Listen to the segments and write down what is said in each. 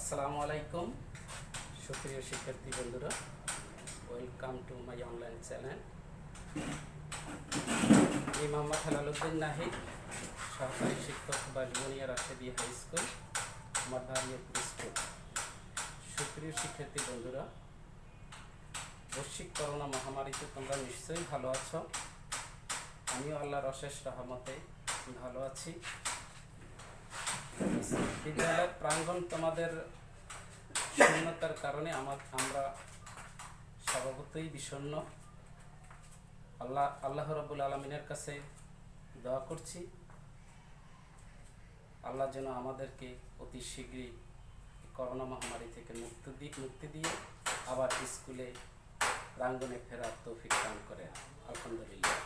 আসসালামু আলাইকুম সুপ্রিয় শিক্ষার্থী বন্ধুরা, welcome to my online channel. আমি মোহাম্মদ হেলালুদ্দিন নাহিদ, সহকারী শিক্ষক বালবনিয়া রাশেদি হাই স্কুল, মাধ্যমিক স্কুল। সুপ্রিয় শিক্ষার্থী বন্ধুরা, বৈশ্বিক করোনা মহামারীতে তোমরা নিশ্চয়ই ভালো আছো। আমিও আল্লাহর অশেষ রহমতে ভালো আছি। বিদ্যালয়ের প্রাঙ্গণ তোমাদের শূন্যতার কারণে আমরা স্বভাবতই বিষণ্ণ। আল্লাহ রাব্বুল আলামিনের কাছে দোয়া করছি, আল্লাহ যেন আমাদেরকে অতি শীঘ্রই করোনা মহামারী থেকে মুক্তি দিয়ে আবার স্কুলে প্রাঙ্গণে ফেরার তৌফিক দান করেন। আলহামদুলিল্লাহ।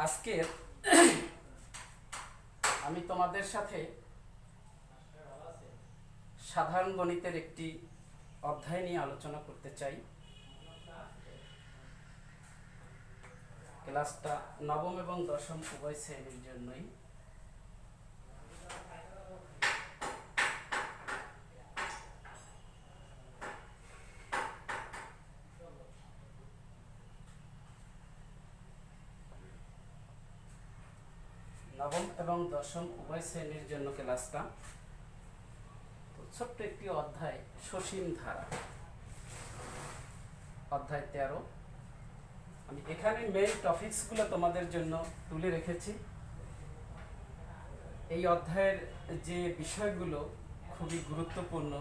আজকের আমি তোমাদের সাথে সাধারণ গণিতের একটি অধ্যায় নিয়ে আলোচনা করতে চাই। ক্লাসটা নবম এবং দশম উভয় শ্রেণীর জন্যই। নবম এবং দশম উভয় শ্রেণীর জন্য ক্লাসটা। ছোট্ট একটি অধ্যায়, সসীম ধারা, অধ্যায় 13। আমি এখানে মেইন টপিকসগুলো তোমাদের জন্য তুলে রেখেছি। এই অধ্যায়ের যে বিষয়গুলো খুবই গুরুত্বপূর্ণ,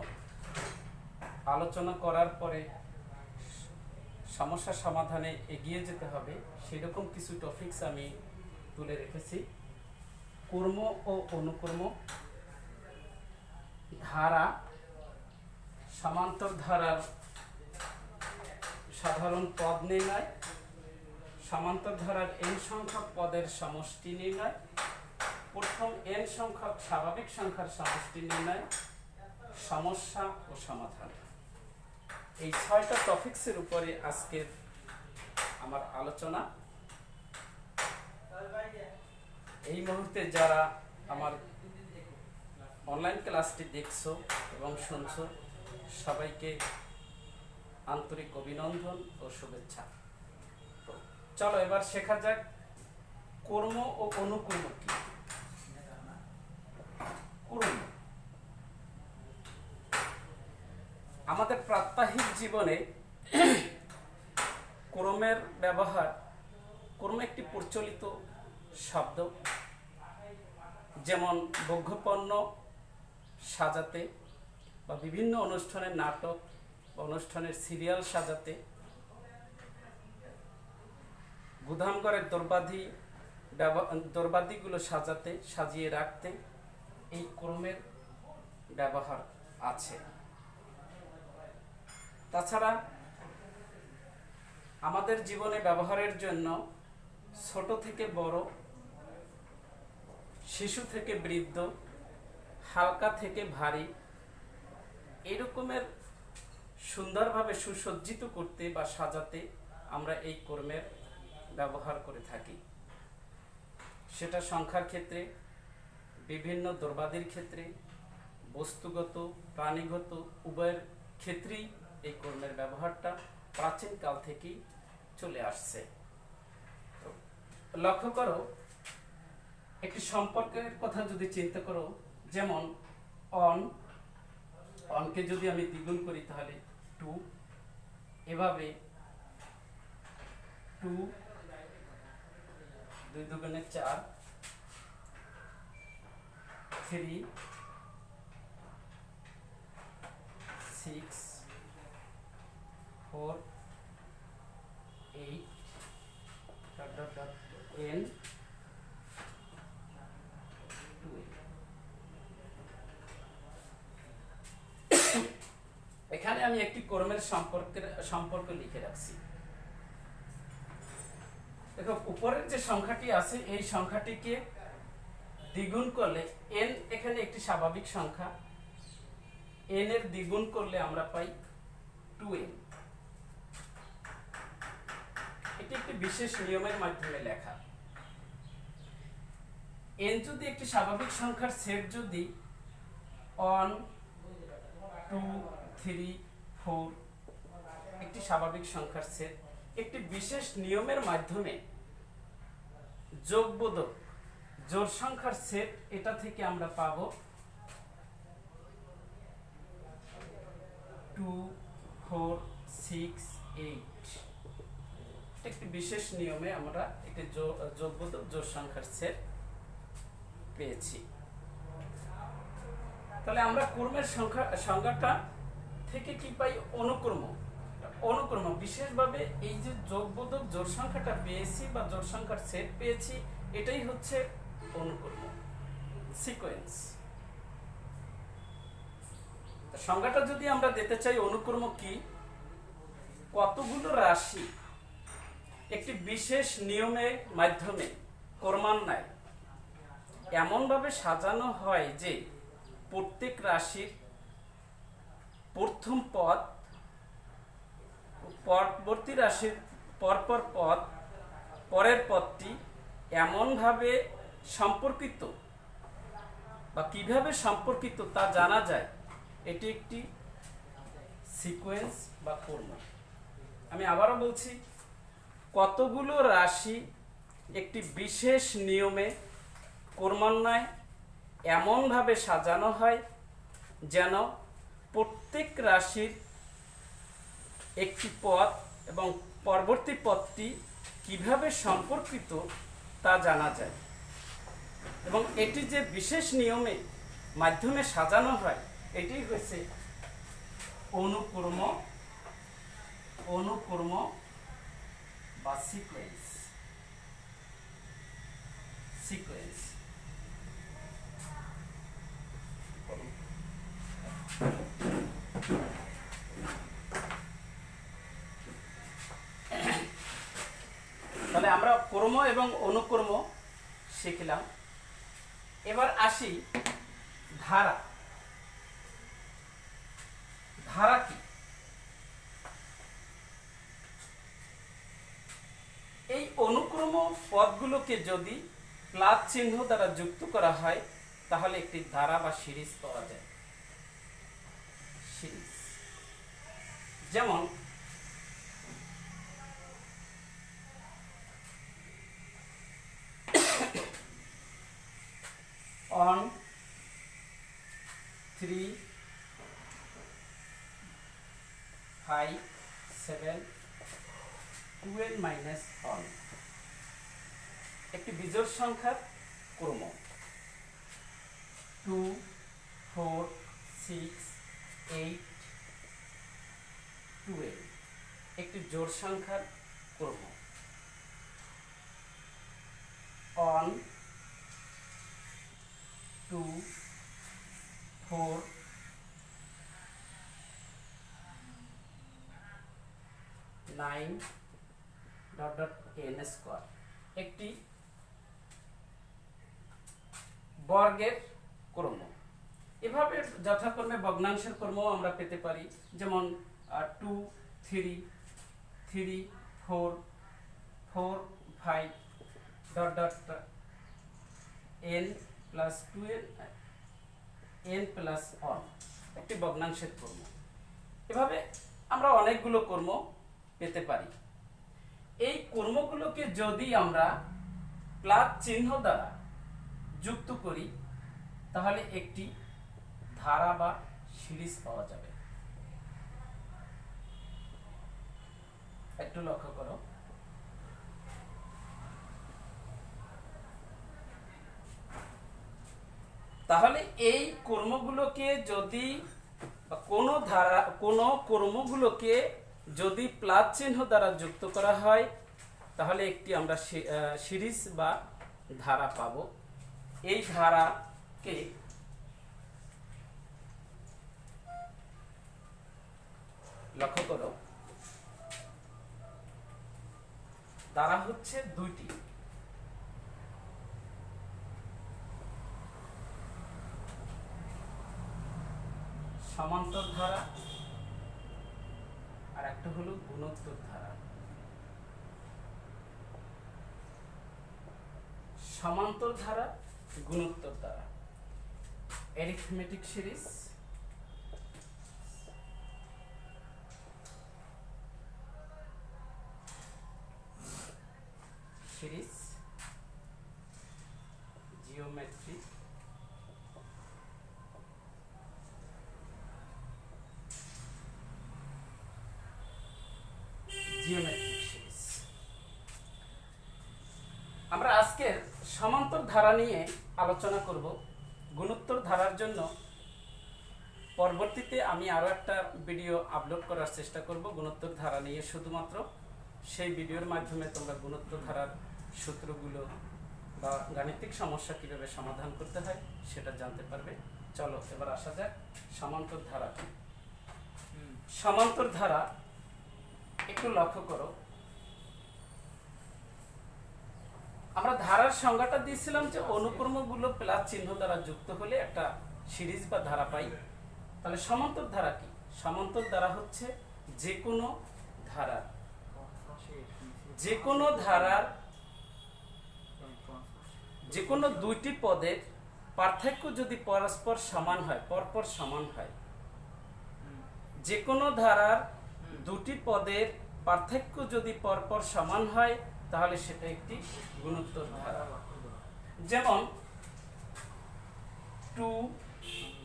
আলোচনা করার পরে সমস্যা সমাধানে এগিয়ে যেতে হবে, সেরকম কিছু টপিকস আমি তুলে রেখেছি। কর্ম ও অনুকর্ম, ধারা, সমান্তর ধারার সাধারণ পদ নির্ণয়, সমান্তর ধারার n সংখ্যক পদের সমষ্টি নির্ণয়, প্রথম n সংখ্যক স্বাভাবিক সংখ্যার সমষ্টি নির্ণয়, সমস্যা ও সমাধান। এই 6টা টপিকসের উপরে আজকের আমার আলোচনা। এই মুহূর্তে যারা আমার অনলাইন ক্লাসটি দেখছো এবং শুনছো, সবাইকে আন্তরিক অভিনন্দন ও শুভেচ্ছা। চলো এবার শেখা যাক কর্ম ও অনুকর্ম কি। কর্ম আমাদের প্রাত্যহিক জীবনে কর্মের ব্যবহার, কর্ম একটি প্রচলিত শব্দ। যেমন ভোগ্যপণ্য সাজাতে বা বিভিন্ন অনুষ্ঠানের নাটক বা অনুষ্ঠানের সিরিয়াল সাজাতে, গুদামঘরের দরবাদিগুলো সাজিয়ে রাখতে এই কর্মের ব্যবহার আছে। তাছাড়া আমাদের জীবনে ব্যবহারের জন্য ছোট থেকে বড়, শিশু থেকে বৃদ্ধ, হালকা থেকে ভারী, এরকমের সুন্দরভাবে সুসজ্জিত করতে বা সাজাতে আমরা এই কর্মের ব্যবহার করে থাকি। সেটা সংখ্যার ক্ষেত্রে, বিভিন্ন দ্রব্যাদির ক্ষেত্রে, বস্তুগত প্রাণীগত উভয়ের ক্ষেত্রেই এই কর্মের ব্যবহারটা প্রাচীনকাল থেকেই চলে আসছে। লক্ষ্য করো, একটি সম্পর্কের কথা যদি চিন্তা করো, যেমন অনকে যদি আমি দ্বিগুণ করি তাহলে 2, এভাবে 2 2 দুগুণে 4, 3 6 4 8 n 2। এখানে আমি একটি কর্মের সম্পর্ক লিখে রাখছি। দেখো, উপরের যে সংখ্যাটি আছে এই সংখ্যাটিকে দ্বিগুণ করলে n, এখানে একটি স্বাভাবিক সংখ্যা, n এর দ্বিগুণ করলে আমরা পাই 2n। এটি একটি বিশেষ নিয়মের মাধ্যমে লেখা। n যদি একটি স্বাভাবিক সংখ্যার সেট যদি 1 2 3 4 একটি স্বাভাবিক সংখ্যার সেট একটি বিশেষ নিয়মের মাধ্যমে যোগবোধক জোড় সংখ্যার সেট এটা থেকে আমরা পাবো 2 4 6 8 একটি বিশেষ নিয়মে আমরা একটি যোগবোধক জোড় সংখ্যার সেট পেয়েছি। তাহলে আমরা ক্রমের সংখ্যাটা থেকে কি পাই? অনুক্রম বিশেষভাবে এই যে যোগবোধক জোড় সংখ্যাটা পেয়েছি বা জোড় সংখ্যার সেট পেয়েছি, এটাই হচ্ছে অনুক্রম, সিকোয়েন্স। সংজ্ঞাটা যদি আমরা দিতে চাই, অনুক্রম কি? কতগুলো রাশি একটি বিশেষ নিয়মের মাধ্যমে ক্রমান্বয়ে এমনভাবে সাজানো হয় যে প্রত্যেক রাশির প্রথম পদ পরবর্তী রাশির পরপর পদ পরের পদটি এমনভাবে সম্পর্কিত বা কিভাবে সম্পর্কিত তা জানা যায়। এটি একটি সিকোয়েন্স বা ক্রম। আমি আবারও বলছি, কতগুলো রাশি একটি বিশেষ নিয়মে ক্রমান্বয়ে এমনভাবে সাজানো হয় যেন প্রত্যেক রাশির একটি পদ এবং পরবর্তী পদটি কিভাবে সম্পর্কিত তা জানা যায়। এবং এটি যে বিশেষ নিয়মে মাধ্যমে সাজানো হয়, এটি হচ্ছে অনুক্রম বা সিকোয়েন্স। তাহলে আমরা ক্রম এবং অনুক্রম শিখলাম। এবার আসি ধারা। ধারা কি? এই অনুক্রম পদগুলোকে যদি প্লাস চিহ্ন দ্বারা যুক্ত করা হয় তাহলে একটি ধারা বা সিরিজ পাওয়া যায়। সিরিজ যেমন on 3 5 7 2n minus 1 একটি বিজোড় সংখ্যার ক্রম। 2 4 6 8 2n একটি জোড় সংখ্যার ক্রম। on 2 4 9 n স্কয়ার একটি বর্গের ক্রম। এভাবে যথাক্রমে ভগ্নাংশের ক্রম আমরা পেতে পারি, যেমন 2 3 3 4 4 5 n plus 2n n plus 1 একটি ভগ্নাংশের ক্রম। এভাবে আমরা অনেকগুলো ক্রম পেতে পারি। এই ক্রমগুলোকে যদি আমরা প্লাস চিহ্ন দ্বারা যুক্ত করি তাহলে একটি ধারা বা সিরিজ পাওয়া যাবে। একটু লক্ষ্য করো, তাহলে এই কর্মগুলোকে যদি কোনো কর্মগুলোকে যদি প্লাস চিহ্ন দ্বারা যুক্ত করা হয় তাহলে একটি আমরা সিরিজ বা ধারা পাব। এই ধারাকে লক্ষ্য করো, ধারা হচ্ছে দুইটি। সমান্তর ধারা আর একটা হলো গুণোত্তর ধারা। সমান্তর ধারা, গুণোত্তর ধারা, arithmetic series, geometry, geometric series. আমরা আজকের সমান্তর ধারা নিয়ে আলোচনা করব। গুণোত্তর ধারার জন্য পরবর্তীতে আমি আরও একটা ভিডিও আপলোড করার চেষ্টা করব গুণোত্তর ধারা নিয়ে শুধুমাত্র। সেই ভিডিওর মাধ্যমে তোমরা গুণোত্তর ধারার সূত্রগুলো বা গাণিতিক সমস্যা কীভাবে সমাধান করতে হয় সেটা জানতে পারবে। চলো এবার আসা যাক সমান্তর ধারা কি। সমান্তর ধারা একটু লক্ষ্য করো, আমরা ধারার সংজ্ঞাটা দিয়েছিলাম যে অনুক্রমগুলো প্লাস চিহ্ন দ্বারা যুক্ত হলে একটা সিরিজ বা ধারা পাই। তাহলে সমান্তর ধারা কি? সমান্তর ধারা হচ্ছে যে কোনো দুইটি পদের পার্থক্য যদি পরস্পর সমান হয়, পরপর সমান হয়, যে কোনো ধারার দুটি পদের পার্থক্য যদি পরপর সমান হয় তাহলে সেটা একটি গুণোত্তর ধারা। যেমন 2,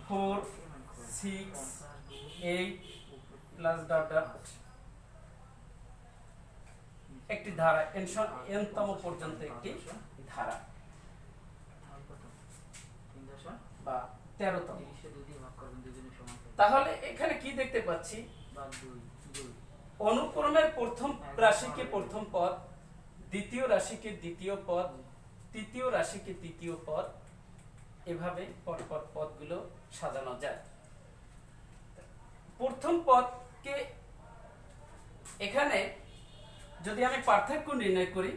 4, 6, 8 প্লাস ডট ডট একটি ধারা, n-তম পর্যন্ত একটি ধারা বা 13তম। তাহলে এখানে কি দেখতে পাচ্ছি? অনুক্রমের প্রথম রাশিকে প্রথম পদ, দ্বিতীয় রাশিকে দ্বিতীয় পদ, তৃতীয় রাশিকে তৃতীয় পদ, এভাবে পরপর পদগুলো সাজানো যায়। প্রথম পদকে এখানে যদি আমি পার্থক্য নির্ণয় করি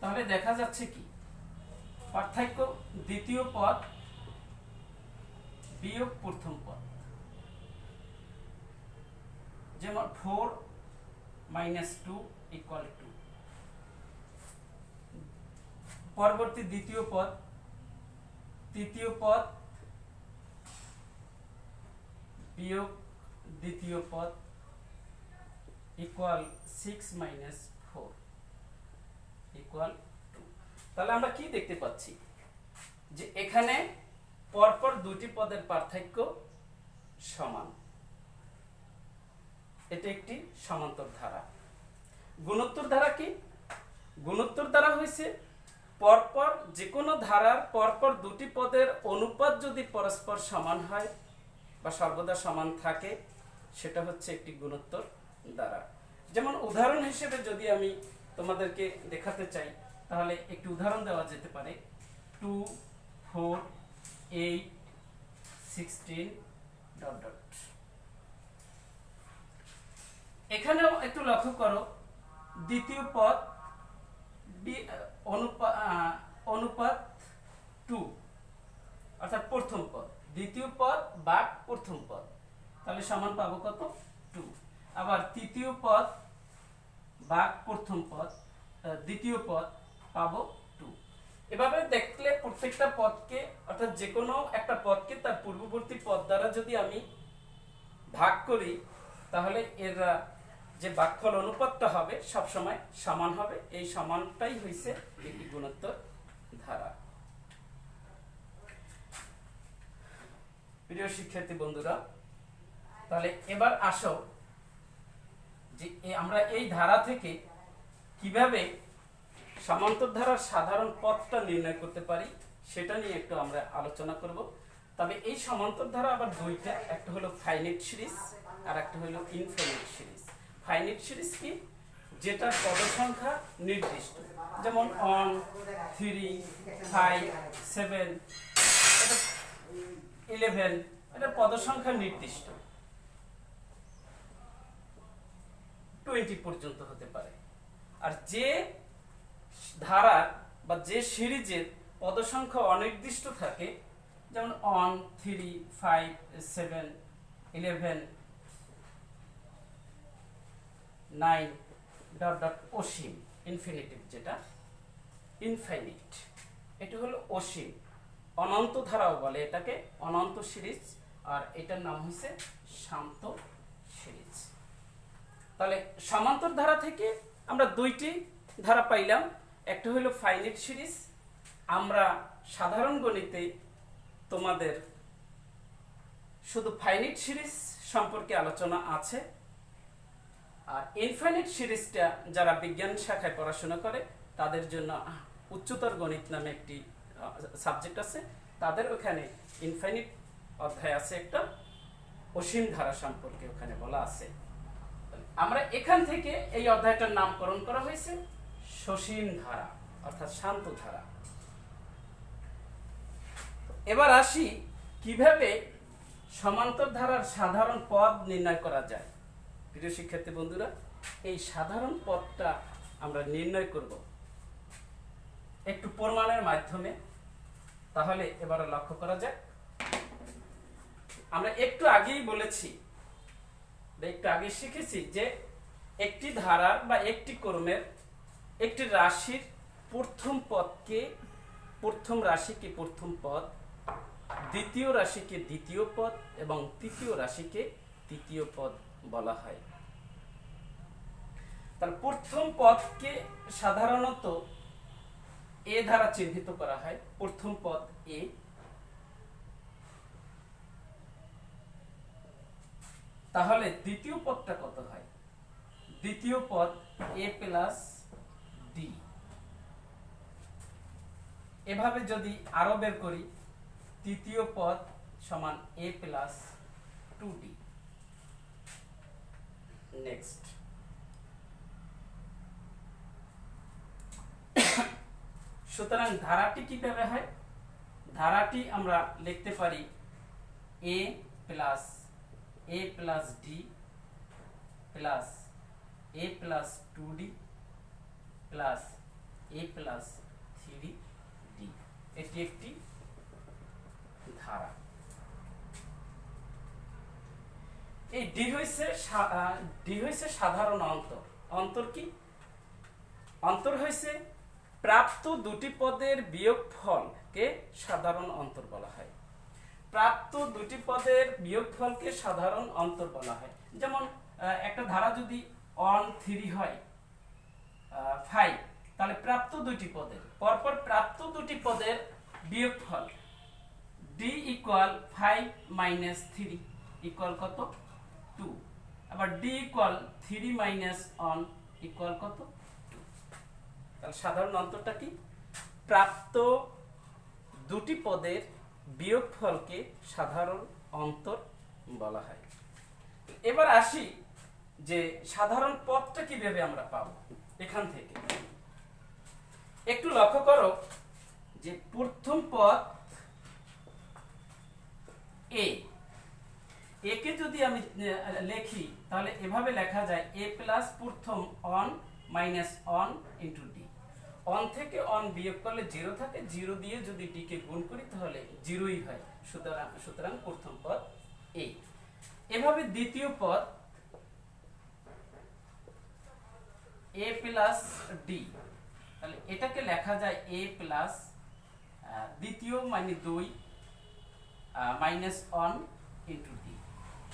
তাহলে দেখা যাচ্ছে কি পার্থক্য দ্বিতীয় পদ বিয়োগ প্রথম পদ, যেমন 4 - 2 = 2। পরবর্তী দ্বিতীয় পদ, তৃতীয় পদ বিয়োগ দ্বিতীয় পদ = 6 - 4 = 2। তাহলে আমরা কি দেখতে পাচ্ছি যে এখানে পরপর দুটি পদের পার্থক্য সমান। এটা একটি সমান্তর ধারা। গুণোত্তর ধারা কি? গুণোত্তর ধারা হয়েছে পরপর যে কোনো ধারার পরপর দুটি পদের অনুপাত যদি পরস্পর সমান হয় বা সর্বদা সমান থাকে সেটা হচ্ছে একটি গুণোত্তর ধারা। যেমন উদাহরণ হিসেবে যদি আমি তোমাদেরকে দেখাতে চাই তাহলে একটি উদাহরণ দেওয়া যেতে পারে 2, 4, 8, 16 ডট ডট। এখানেও একটু লক্ষ্য করো, দ্বিতীয় পদ অনুপাত 2 অর্থাৎ প্রথম পদ, দ্বিতীয় পদ ভাগ প্রথম পদ, তাহলে সমান পাবো কত? 2। আবার তৃতীয় পদ ভাগ প্রথম পদ, দ্বিতীয় পদ পাবো 2। এভাবে দেখলে প্রত্যেকটা পদকে অর্থাৎ যে কোনো একটা পদকে তার পূর্ববর্তী পদ দ্বারা যদি আমি ভাগ করি তাহলে এর যে ভাগফল অনুপাতটা হবে সব সময় সমান হবে। এই সমানটাই হইছে একটি গুণোত্তর ধারা। প্রিয় শিক্ষার্থী বন্ধুরা, তাহলে এবার আসো যে আমরা এই ধারা থেকে কিভাবে সমান্তর ধারার সাধারণ পথটা নির্ণয় করতে পারি সেটা নিয়ে একটু আমরা আলোচনা করব। তবে এই সমান্তর ধারা আবার দুইটা, একটা হলো ফাইনাইট সিরিজ আর একটা হলো ইনফিনিট সিরিজ। ফাইনাইট সিরিজ কি? যেটা পদ সংখ্যা নির্দিষ্ট, যেমন 1, 3, 5, 7, 11, এটা পদ সংখ্যা নির্দিষ্ট, 20 পর্যন্ত হতে পারে। আর যে ধারা বা যে সিরিজের পদ সংখ্যা অনির্দিষ্ট থাকে, যেমন 1, 3, 5, 7, 11, 9 ডট ডট অসীম, ইনফিনিটিভ যেটা ইনফাইনিট, এটা হলো অসীম। অনন্ত ধারাও বলে এটাকে, অনন্ত সিরিজ, আর এটার নাম হচ্ছে শান্ত সিরিজ। তাহলে সমান্তর ধারা থেকে আমরা দুইটি ধারা পাইলাম, একটা হলো ফাইনাইট সিরিজ। আমরা সাধারণ গণিতে তোমাদের শুধু ফাইনাইট সিরিজ সম্পর্কে আলোচনা আছে, আর ইনফাইনাইট সিরিজটা যারা বিজ্ঞান শাখায় পড়াশোনা করে তাদের জন্য উচ্চতর গণিত নামে একটি সাবজেক্ট আছে, তাদের ওখানে ইনফাইনাইট অধ্যায় আছে, একটা অসীম ধারা সম্পর্কে ওখানে বলা আছে। আমরা এখান থেকে এই অধ্যায়টার নামকরণ করা হয়েছে সসীম ধারা অর্থাৎ শান্ত ধারা। এবার আসি কিভাবে সমান্তর ধারার সাধারণ পদ নির্ণয় করা যায়। প্রিয় শিক্ষার্থী বন্ধুরা, এই সাধারণ পদটা আমরা নির্ণয় করব একটু প্রমাণের মাধ্যমে। তাহলে এবারে লক্ষ্য করা যাক, আমরা একটু আগেই বলেছি, একটু আগে শিখেছি যে একটি ধারার বা একটি ক্রমের একটি রাশির প্রথম রাশিকে প্রথম পদ, দ্বিতীয় রাশিকে দ্বিতীয় পদ এবং তৃতীয় রাশিকে তৃতীয় পদ বলা হয়। তার প্রথম পদকে সাধারণত এ দ্বারা চিহ্নিত করা হয়, প্রথম পদ এ। তাহলে দ্বিতীয় পদটা কত হয়? দ্বিতীয় পদ এ প্লাস ডি। এভাবে যদি আরো বের করি, তৃতীয় পদ সমান এ প্লাস 2d। নেক্সট, সুতরাং ধারাটি কিভাবে হয়? ধারাটি আমরা লিখতে পারি এ প্লাস ডি প্লাস এ প্লাস 2d প্লাস এ প্লাস 3d। এটি একটি ধারা। এই ডি হইছে সাধারণ অন্তর। অন্তর কি? অন্তর হইছে প্রাপ্ত দুটি পদের বিয়োগফলকে সাধারণ অন্তর বলা হয়। প্রাপ্ত দুটি পদের বিয়োগফলকে সাধারণ অন্তর বলা হয়। যেমন একটা ধারা যদি 1 3 হয় 5, তাহলে প্রাপ্ত দুটি পদের পরপর প্রাপ্ত দুটি পদের বিয়োগফল d ইকুয়াল 5 মাইনাস 3 ইকুয়াল কত? 2। আবার d ইকুয়াল 3 মাইনাস 1 ইকুয়াল কত? 2। তাহলে সাধারণ অন্তরটা কি? প্রাপ্ত দুটি পদের বিয়োগফলকে সাধারণ অন্তর বলা হয়। এবার আসি যে সাধারণ পদটা কিভাবে আমরা পাবো। এখান থেকে একটু লক্ষ্য করো যে প্রথম পদ এ, একে যদি আমি লিখি তাহলে এভাবে লেখা যায় এ প্লাস প্রথম 1 মাইনাস 1 ইন্টু ডি। 1 থেকে 1 বিয়োগ করলে 0 থাকে, 0 দিয়ে যদি ডি কে গুণ করি তাহলে 0ই হয়। সুতরাং প্রথম পদ এ। এভাবে দ্বিতীয় পদ এ প্লাস ডি, তাহলে এটাকে লেখা যায় এ প্লাস দ্বিতীয় মানে 2 মাইনাস 1 ইন্টু ডি।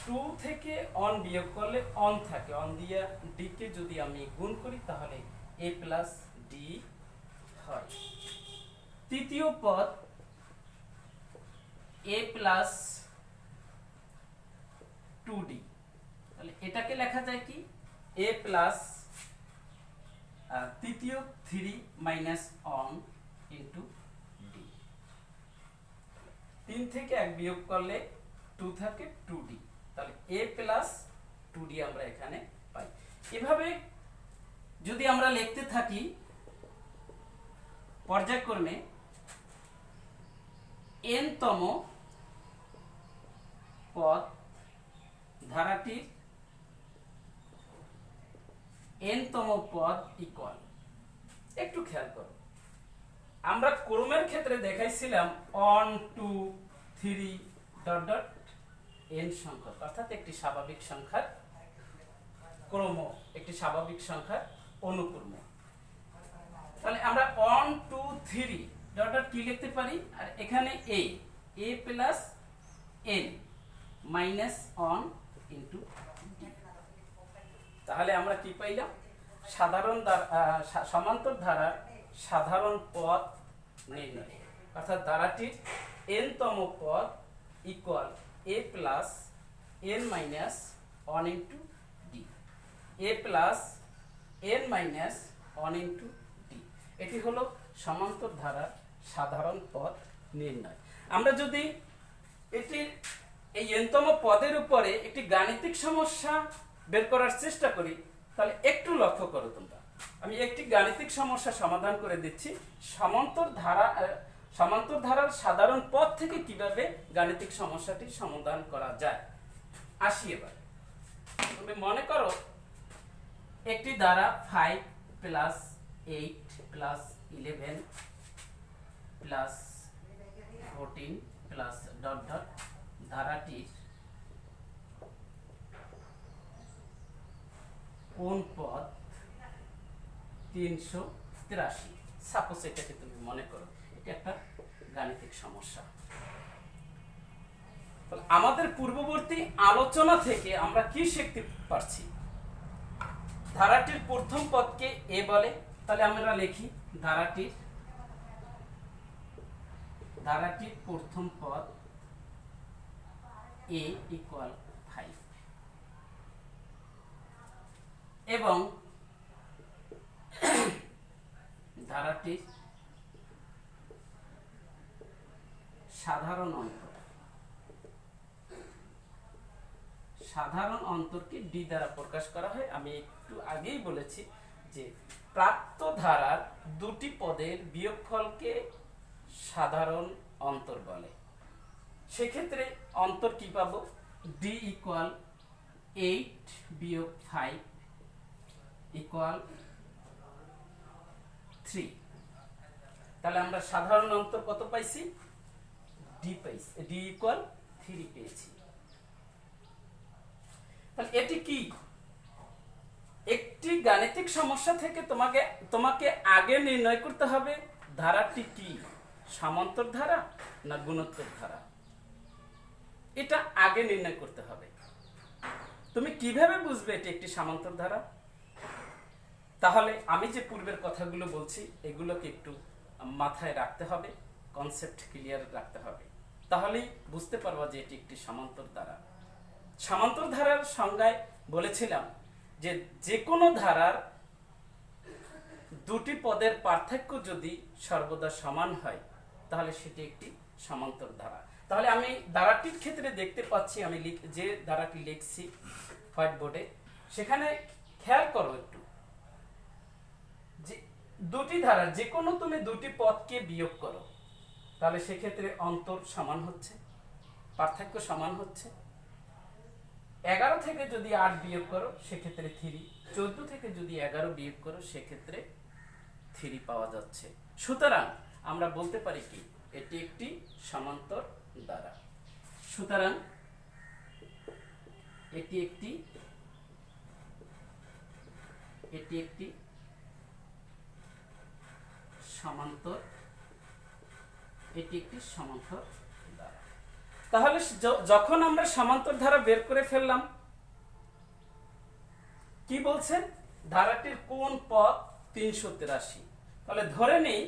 2 থেকে 1 বিয়োগ করলে 1 থাকে, 1 দিয়ে ডি কে যদি আমি গুণ করি তাহলে এ প্লাস ডি হয়। তৃতীয় পদ এ প্লাস 2d, তাহলে এটাকে লেখা যায় কি এ প্লাস তৃতীয় 3 মাইনাস 1 ইন্টু ডি। 3 থেকে 1 বিয়োগ করলে 2 থাকে, 2d, তাহলে a প্লাস 2d আমরা এখানে পাই। এভাবে যদি আমরা লিখতে থাকি পর্যায়ক্রমে n তম পদ ধারাটির n তম পদ ইকুয়াল, একটু খেয়াল করো, আমরা ক্রমের ক্ষেত্রে দেখাইছিলাম 1 2 3 ডট ডট n সংখ্যক, অর্থাৎ একটি স্বাভাবিক সংখ্যার ক্রম, একটি স্বাভাবিক সংখ্যার অনুক্রম। তাহলে আমরা 1 2 3 ডট ডট কি লিখতে পারি, আর এখানে A plus N minus one into D. তাহলে আমরা কি পাইলাম, সমান্তর ধারার সাধারণ পথ নির্ণয়, অর্থাৎ ধারাটির n তম পদ equal a plus n minus 1 into D, a plus n minus 1 into D. এটি হলো সমান্তর ধারার সাধারণ পদ নির্ণয়। আমরা যদি এটির এই n-তম পদের উপরে একটি গাণিতিক সমস্যা বের করার চেষ্টা করি, তাহলে একটু লক্ষ্য করো তোমরা, আমি একটি গাণিতিক সমস্যা সমাধান করে দিচ্ছি সমান্তর ধারার সাধারণ পদ থেকে কিভাবে গাণিতিক সমস্যাটি সমাধান করা যায়। আসি এবার, তুমি মনে করো একটি ধারা 5 plus 8 plus 11 plus 14 plus dot dot ধারাটির কোন পদ 383। সাপোজ এটাকে তুমি মনে করো এটা একটা গাণিতিক সমস্যা। আমাদের পূর্ববর্তী আলোচনা থেকে আমরা কি শিখতে পারছি, ধারাটির প্রথম পদকে এ বলে, তাহলে আমরা লিখি ধারাটির প্রথম পদ এ ইকুয়াল 5 এবং ধারাটির সাধারণ অন্তরকে ডি দ্বারা প্রকাশ করা হয়। আমি একটু আগেই বলেছি যে প্রাপ্ত ধারার দুটি পদের বিয়োগফলকে সাধারণ অন্তর বলে। সেক্ষেত্রে অন্তর কি পাবো, ডি ইকুয়াল 8 বিয়োগ 5 ইকুয়াল 3। তাহলে আমরা সাধারণ অন্তর কত পাইছি, ডি পাইছি, ডি ইকুয়াল 3 পেয়েছি। তাহলে এটি কি, একটি গাণিতিক সমস্যা থেকে তোমাকে আগে নির্ণয় করতে হবে ধারাটি কি, সমান্তর ধারা না গুণোত্তর ধারা, এটা আগে নির্ণয় করতে হবে। তুমি কিভাবে বুঝবে এটি একটি সমান্তর ধারা? তাহলে আমি যে পূর্বের কথাগুলো বলছি এগুলোকে একটু মাথায় রাখতে হবে, কনসেপ্ট ক্লিয়ার রাখতে হবে, তাহলেই বুঝতে পারবা যে এটি একটি সমান্তর ধারা। সমান্তর ধারার সংজ্ঞায় বলেছিলাম যে যে কোনো ধারার দুটি পদের পার্থক্য যদি সর্বদা সমান হয় তাহলে সেটি একটি সমান্তর ধারা। তাহলে আমি ধারাটির ক্ষেত্রে দেখতে পাচ্ছি, আমি যে ধারাটি লিখছি হোয়াইট বোর্ডে, সেখানে খেয়াল করো একটু যে দুটি ধারার যে কোনো তুমি দুটি পদকে বিয়োগ করো, তাহলে সেক্ষেত্রে অন্তর সমান হচ্ছে, পার্থক্য সমান হচ্ছে। 11 থেকে যদি 8 বিয়োগ করো সেক্ষেত্রে 3, 14 থেকে যদি 11 বিয়োগ করো সেক্ষেত্রে 3 পাওয়া যাচ্ছে। সুতরাং আমরা বলতে পারি কি, এটি একটি সমান্তর ধারা। সুতরাং এটি একটি সমান্তর ধারা। তাহলে যখন আমরা সমান্তর ধারা বের করে ফেললাম, কি বলছেন, ধারাটির কোন পদ 383। তাহলে ধরে নেই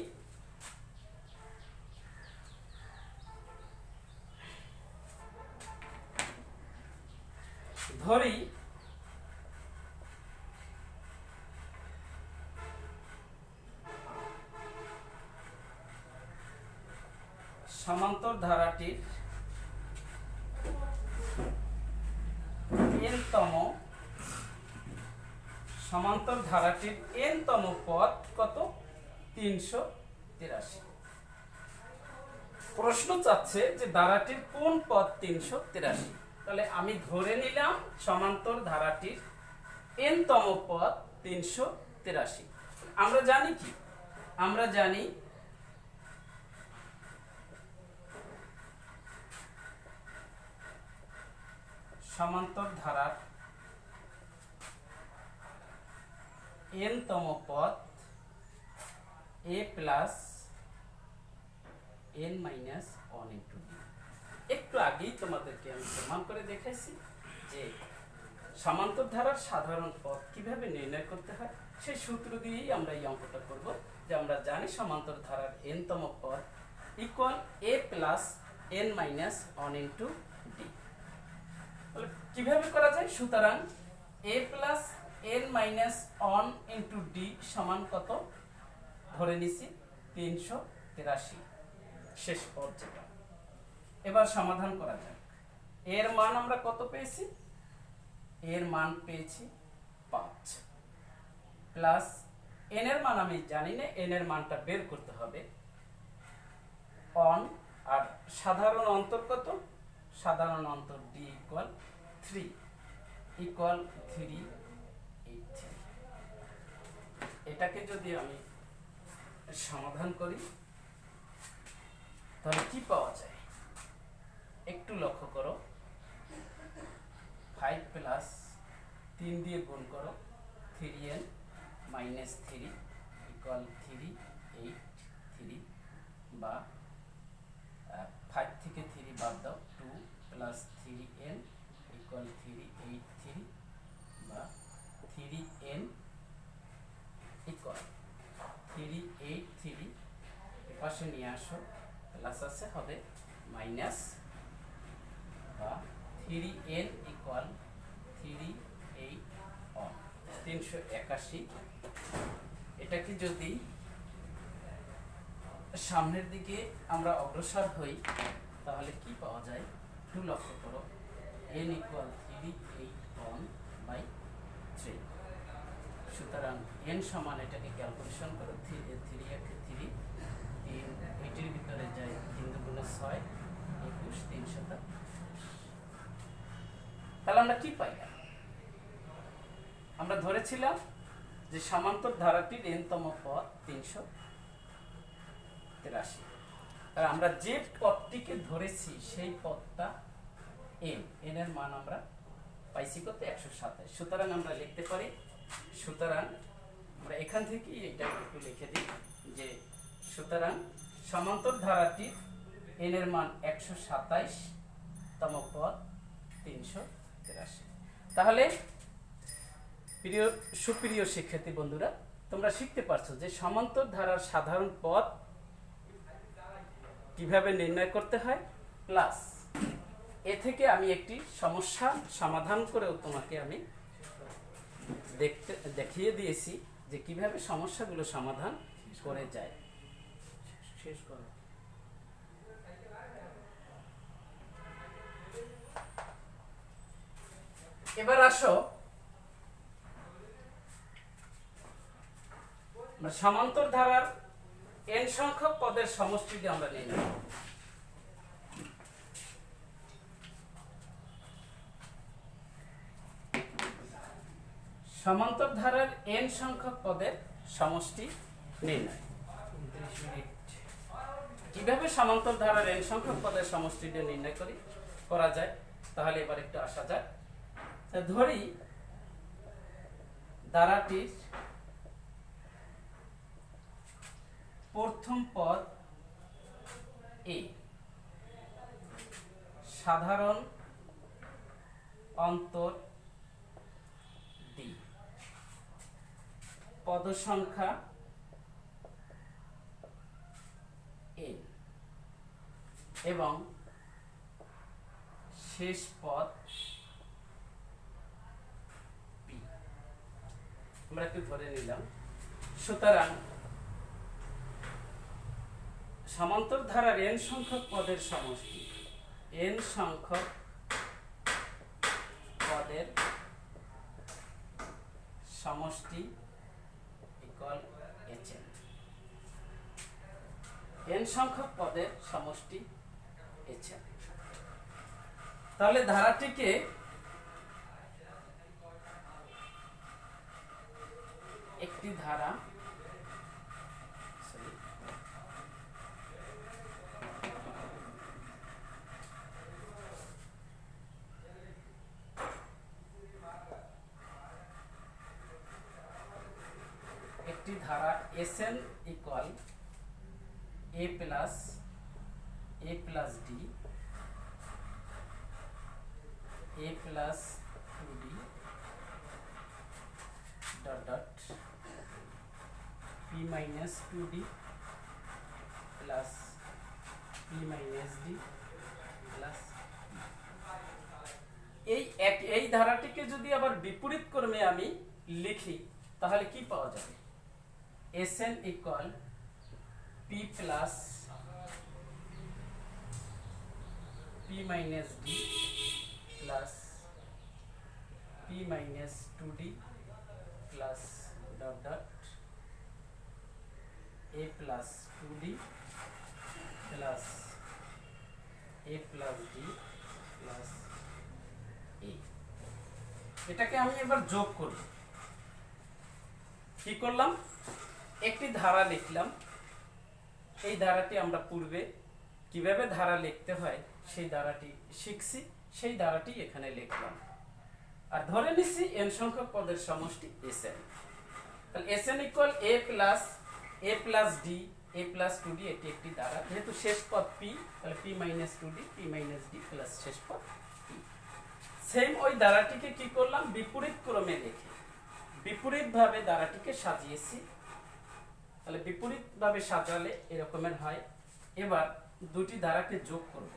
সমান্তর ধারাটির n-তম পদ কত, 383। প্রশ্ন চাচ্ছে যে ধারাটির কোন পদ 383। তাহলে আমি ধরে নিলাম সমান্তর ধারাটির n-তম পদ 383। আমরা জানি কি, আমরা জানি সমান্তর ধারার n-তম পদ a plus n minus 1 into D. একটু আগেই তোমাদেরকে আমি প্রমাণ করে দেখাইছি যে সমান্তর ধারার সাধারণ পদ কিভাবে নির্ণয় করতে হয়, সেই সূত্র দিয়েই আমরা এই অঙ্কটা করব। যে আমরা জানি সমান্তর ধারার n তম পদ equal a plus n minus 1 into D. তাহলে কিভাবে করা যায়? সুতরাং a plus n minus 1 into D সমান কত ধরে নিছি 383, শেষ পদ যেটা। এবার সমাধান করা যাক। এর মান আমরা কত পেয়েছি? এর মান পেয়েছি 5 প্লাস n এর মান আমি জানি না, n এর মানটা বের করতে হবে। অন আর সাধারণ অন্তর কত? সাধারণ অন্তর d ইকুয়াল 3 ইকুয়াল 383। এটাকে যদি আমি সমাধান করি তাহলে কি পাওয়া যায় একটু লক্ষ্য করো। 5 প্লাস 3 দিয়ে গুণ করো 3n মাইনাস 3 ইকুয়াল 383, বা 5 থেকে 3 বাদ দাও 2 প্লাস 3n ইকুয়াল 383, বা 3n ইকুয়াল 383 পাশে নিয়ে আসো, প্লাস আছে হবে মাইনাস, বা 3n ইকুয়াল 381। এটাকে যদি সামনের দিকে আমরা অগ্রসর হই তাহলে কি পাওয়া যায়? একটু লক্ষ্য করো। n equal 381/3। সুতরাং n সমান, এটাকে ক্যালকুলেশন করো, 3 এটির ভিতরে যায় 3 দুগুণে 6, 21, 3 7। তাহলে আমরা কি পাই? আমরা ধরেছিলাম যে সমান্তর ধারাটির n তম পদ 383। আর আমরা যে পদটিকে ধরেছি সেই পদটা n এর মান আমরা পাইছি কত? 127। সুতরাং আমরা লিখতে পারি, সুতরাং আমরা এখান থেকে এটা একটু লিখে দিই যে সুতরাং সমান্তর ধারাটির n এর মান 127 তম পদ 383। তাহলে প্রিয় সুপ্রিয় শিক্ষার্থী বন্ধুরা, তোমরা শিখতে পারছো যে সমান্তর ধারার সাধারণ পদ কিভাবে নির্ণয় করতে হয়, প্লাস এ থেকে আমি একটি সমস্যা সমাধান করেও তোমাকে আমি দেখিয়ে দিয়েছি যে কিভাবে সমস্যাগুলো সমাধান করে যায়। শেষ করো। এবার আসো সমান্তর ধারার n সংখ্যক পদের সমষ্টিকে আমরা নির্ণয় করব। সমান্তর ধারার n সংখ্যক পদের সমষ্টি নির্ণয়। কিভাবে সমান্তর ধারার n সংখ্যক পদের সমষ্টিটা নির্ণয় করা যায় তাহলে এবার একটু আসা যাক। ধরি ধারাটির প্রথম পদ a, সাধারণ অন্তর d, পদ সংখ্যা n এবং শেষ পদ p। আমরা একটু ধরে নিলাম। সুতরাং সমান্তর ধারার n সংখ্যক পদের সমষ্টি, n সংখ্যক পদের সমষ্টি ইকুয়াল hn। n সংখ্যক পদের সমষ্টি hn। তাহলে ধারাটিকে একটি ধারা Sn equal a plus a plus d a plus 2d dot dot p minus 2d plus p minus d plus এই ধারাটিকে যদি আবার বিপরীত ক্রমে আমি লিখি তাহলে কি পাওয়া যাবে? Sn equal p plus p minus d plus p minus 2d plus dot dot a plus 2d plus a plus d plus a। এটাকে আমি এবার যোগ করব। কি করলাম? একটি ধারা লিখলাম। এই ধারাটি আমরা পূর্বে কিভাবে ধারা লিখতে হয় সেই ধারাটি শিখছি, সেই ধারাটি এখানে লিখলাম। আর ধরে নিচ্ছি n সংখ্যক পদের সমষ্টি Sn। তাহলে Sn equal a plus d a plus 2d এটি একটি ধারা। যেহেতু শেষ পদ p, তাহলে p minus 2d p minus d plus শেষ পদ p। সেম ওই ধারাটিকে কি করলাম? বিপরীত ক্রমে লিখে বিপরীতভাবে ধারাটিকে সাজিয়েছি। তাহলে বিপরীতভাবে সাজালে এরকমের হয়। এবার দুটি ধারাকে যোগ করব।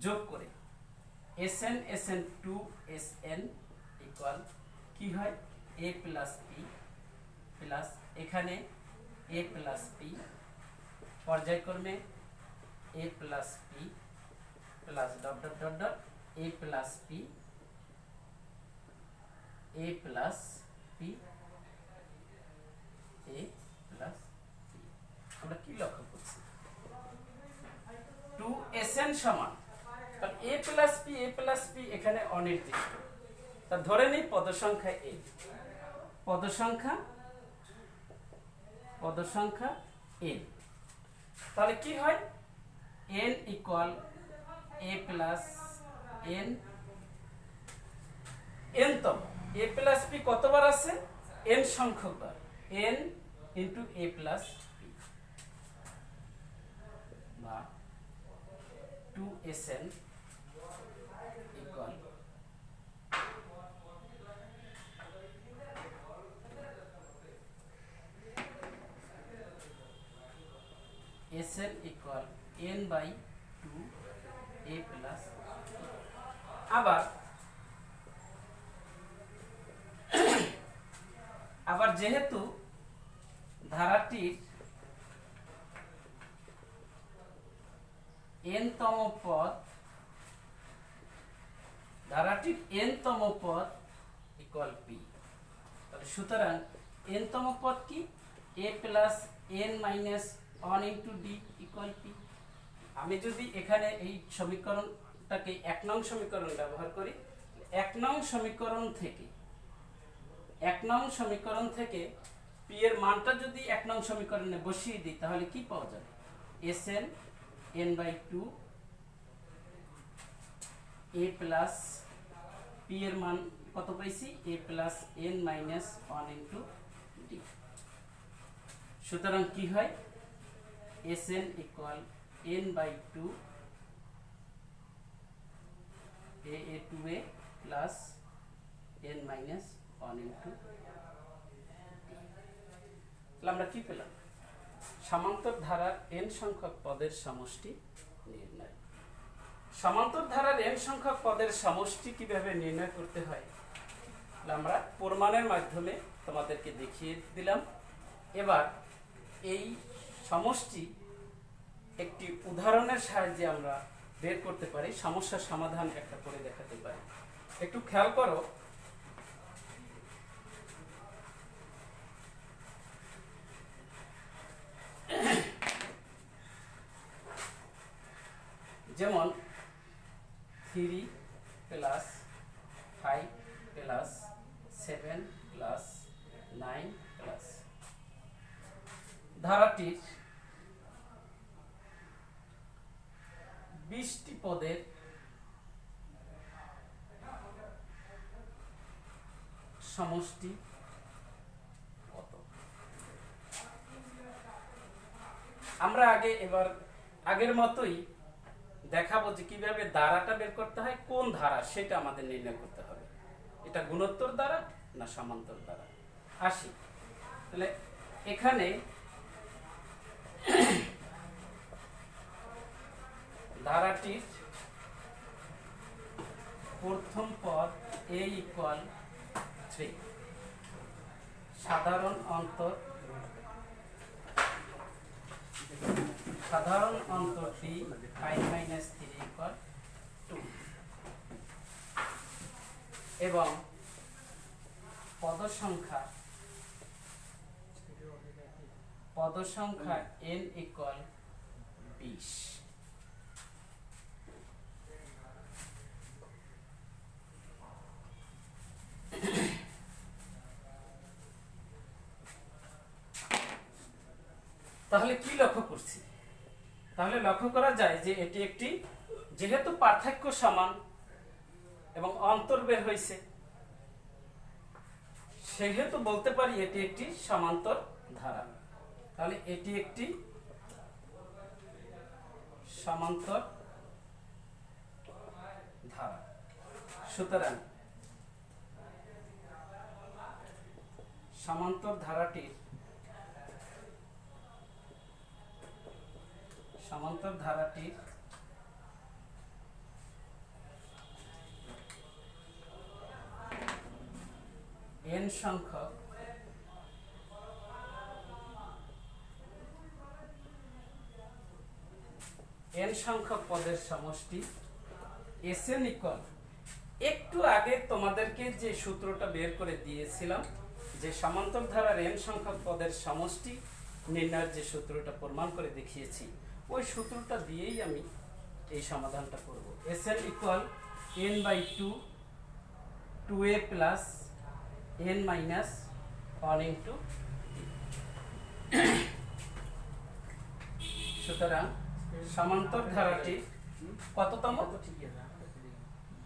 যোগ করে Sn 2 Sn ইকুয়াল কি হয়? a plus p প্লাস এখানে a plus p পর্যায়ক্রমে a plus p plus dot dot dot dot a plus p a plus p a plus p। আমরা কি লক্ষ্য করছি? 2Sn সমান a plus p এখানে অনির্দিষ্ট। তা ধরে নিই পদ সংখ্যা a, পদ সংখ্যা n। তাহলে কি হয়? n equal a plus n তম a plus p কতবার আছে? n সংখ্যক বার, n into a plus p বা 2Sn equal Sn equal n by 2 a plus p। আবার যেহেতু ধারাটির n তম পদ ইকুয়াল p, তাহলে সুতরাং n তম পদ কি? a plus n minus 1 into d equal p। আমি যদি এখানে এই সমীকরণটাকে 1 নং সমীকরণ ব্যবহার করি, 1 নং সমীকরণ থেকে p এর মানটা যদি 1 নং সমীকরণে বসিয়ে দিই তাহলে কি পাওয়া যাবে? Sn n by 2 a plus p এর মান কত পাইছি? a plus n minus 1 into d। সুতরাং কি হয়? Sn equal n by 2 a 2a plus n minus 1 into d। তাহলে আমরা কি পেলাম? সমান্তর ধারার n সংখ্যক পদের সমষ্টি নির্ণয়। সমান্তর ধারার n সংখ্যক পদের সমষ্টি কিভাবে নির্ণয় করতে হয় আমরা প্রমাণের মাধ্যমে তোমাদেরকে দেখিয়ে দিলাম। এবার এই সমষ্টি একটি উদাহরণের সাহায্যে আমরা বের করতে পারি, সমস্যার সমাধান একটা করে দেখাতে পারি। একটু খেয়াল করো, যেমন 3 plus 5 plus 7 plus 9 plus ধারাটির 20টি পদের সমষ্টি কত? আমরা আগে এবার আগের মতোই দেখাবো যে কিভাবে ধারাটা বের করতে হয়, কোন ধারা সেটা আমাদের নির্ণয় করতে হবে। এটা গুণোত্তর দ্বারা না সমান্তর দ্বারা। আসি তাহলে এখানে ধারাটির প্রথম পদ a ইকুয়াল 3, সাধারণ অন্তর d pi minus 3 ইকুয়াল 2 এবং পদ সংখ্যা n ইকুয়াল 20। তাহলে কি লক্ষ্য করছি? তাহলে লক্ষ্য করা যায় যে এটি একটি, যেহেতু পার্থক্য সমান এবং অন্তর বের হয়েছে, সেহেতু বলতে পারি এটি একটি সমান্তর ধারা। তাহলে এটি একটি সমান্তর ধারা। সুতরাং সমান্তর ধারাটির n সংখ্যক পদের সমষ্টি Sn ইকুয়াল, একটু আগে তোমাদেরকে যে সূত্রটা বের করে দিয়েছিলাম, যে সমান্তর ধারার n সংখ্যক পদের সমষ্টি নির্ণয়ের যে সূত্রটা প্রমাণ করে দেখিয়েছি, ওই সূত্রটা দিয়েই আমি এই সমাধানটা করব। Sn equal n/2 2a plus n minus 1 into. সুতরাং সমান্তর ধারাটি কততম?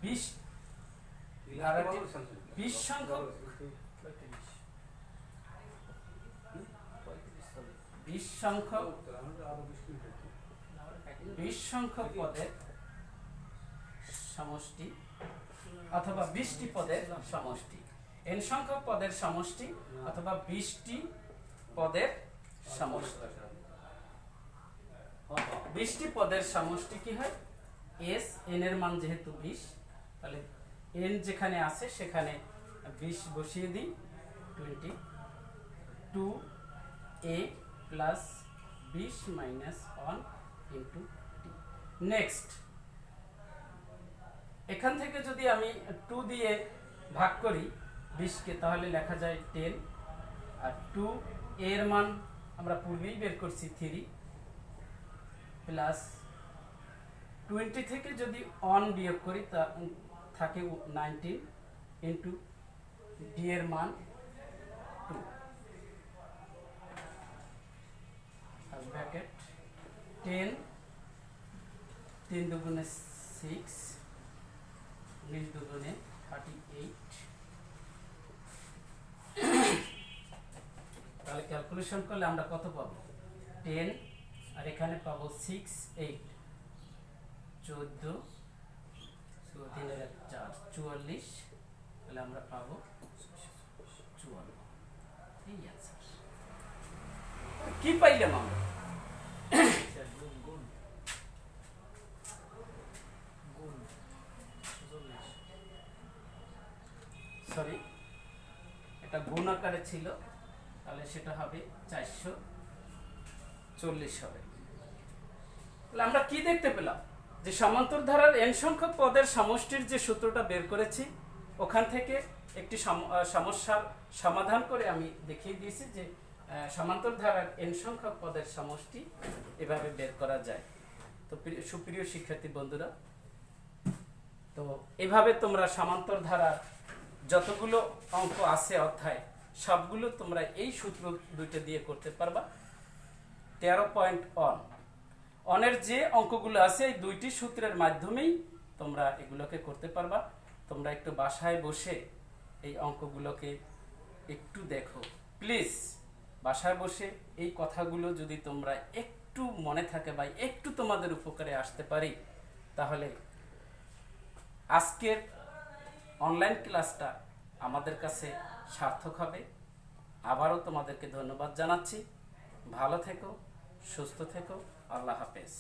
20 ধারাটি 20 সংখ্যক 20 সংখ্যক পদের সমষ্টি অথবা 20টি পদের সমষ্টি, n সংখ্যক পদের সমষ্টি অথবা 20টি পদের সমষ্টি। 20টি পদের সমষ্টি কি হয়? s, n এর মান যেহেতু 20, তাহলে n যেখানে আছে সেখানে 20 বসিয়ে দিই, 20 2a plus 20 minus 1 into t। Next, এখান থেকে যদি আমি 2 দিয়ে ভাগ করি 20কে, তাহলে লেখা যায় 10, আর 2 এর মান আমরা পূর্বেই বের করছি 3, প্লাস 20 থেকে যদি 1 বিয়োগ করি তা থাকে 19 ইন্টু d এর মান 2, ব্র্যাকেট 10 3 দুগুণে 6 19 দুগুণে 38। তাহলে ক্যালকুলেশন করলে আমরা কত পাবো? 10 আর এখানে পাবো 6 8 14 3 এর 4 44, তাহলে আমরা পাবো 54। এই आंसर কি পাইলাম আমরা? সরি, এটা গুণ আকারে ছিল, তাহলে সেটা হবে 440 হবে। তাহলে আমরা কি দেখতে পেলাম? যে সমান্তর ধারার n সংখ্যক পদের সমষ্টির যে সূত্রটা বের করেছি, ওখান থেকে একটি সমস্যার সমাধান করে আমি দেখিয়ে দিয়েছি যে সমান্তর ধারার n সংখ্যক পদের সমষ্টি এভাবে বের করা যায়। তো সুপ্রিয় শিক্ষার্থী বন্ধুরা, তো এভাবে তোমরা সমান্তর ধারার যতগুলো অঙ্ক আছে অধ্যায়, সবগুলো তোমরা এই সূত্র দুইটা দিয়ে করতে পারবা। 13.1 অনের যে অঙ্কগুলো আছে এই দুইটি সূত্রের মাধ্যমেই তোমরা এগুলোকে করতে পারবা। তোমরা একটু বাসায় বসে এই অঙ্কগুলোকে একটু দেখো প্লিজ। বাসায় বসে এই কথাগুলো যদি তোমরা একটু একটু মনে থাকে বা একটু তোমাদের উপকারে আসতে পারি, তাহলে আজকের অনলাইন ক্লাসটা আমাদের কাছে সার্থক হবে। আবারও তোমাদেরকে ধন্যবাদ জানাচ্ছি। ভালো থেকো, সুস্থ থেকো। আল্লাহ হাফেজ।